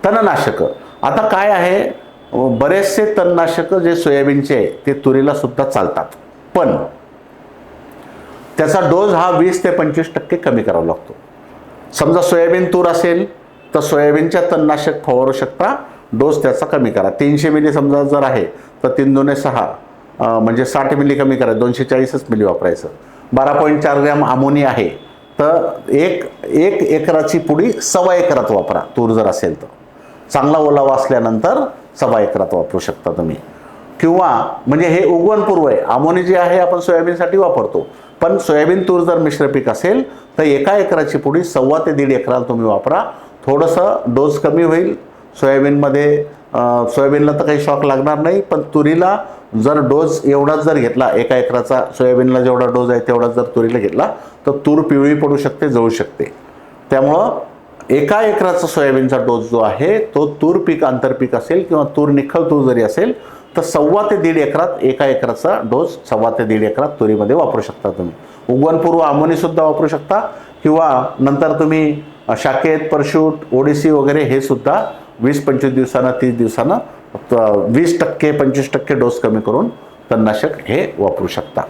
तणनाशक आता काय आहे, बरेचसे तणनाशक जे सोयाबीनचे आहे ते तुरीला सुद्धा चालतात, पण त्याचा डोस हा 20 ते 25% कमी करावा लागतो. समजा सोयाबीन तूर असेल तर सोयाबीनच्या तणनाशक फवारू शकता, डोस त्याचा कमी करा. 300 मिली समजा जर आहे तर 3 दुने 6 म्हणजे 60 मिली कमी करा, 240 मिली वापरायचं. 12.4 ग्रॅम अमोनी आहे तर एक एकराची पुडी 1.25 एकरात वापरा. तूर जर असेल तर चांगला ओलावा असल्यानंतर 1.25 एकरात वापरू शकता तुम्ही. किंवा म्हणजे हे उगवणपूर्व आहे. अमोनी जे आहे आपण सोयाबीनसाठी वापरतो, पण सोयाबीन तूर जर मिश्र पीक असेल तर 1 एकराची पुडी 1.25 ते 1.5 एकराला तुम्ही वापरा. थोडंसं डोस कमी होईल सोयाबीनमध्ये. सोयाबीनला तर काही शॉक लागणार नाही, पण तुरीला जर डोस एवढाच जर घेतला, 1 एकराचा सोयाबीनला जेवढा डोस आहे तेवढाच जर तुरीला घेतला तर तूर पिवळी पडू शकते, जळू शकते. त्यामुळं 1 एकराचा सोयाबीनचा डोस जो आहे तो तूर पीक आंतरपीक असेल किंवा तूर निखळ तूर जरी असेल तर 1.25 ते 1.5 एकरात 1 एकराचा डोस 1.25 ते 1.5 एकरात तुरीमध्ये वापरू शकता तुम्ही. उगवणपूर्व अमोनी सुद्धा वापरू शकता किंवा नंतर तुम्ही शाकेत, परशूट, ओडिसी वगैरे हे सुद्धा 20-25 दिवसानं 30 दिवसानं 20% 25% डोस कमी करून तणनाशक हे वापरू शकता.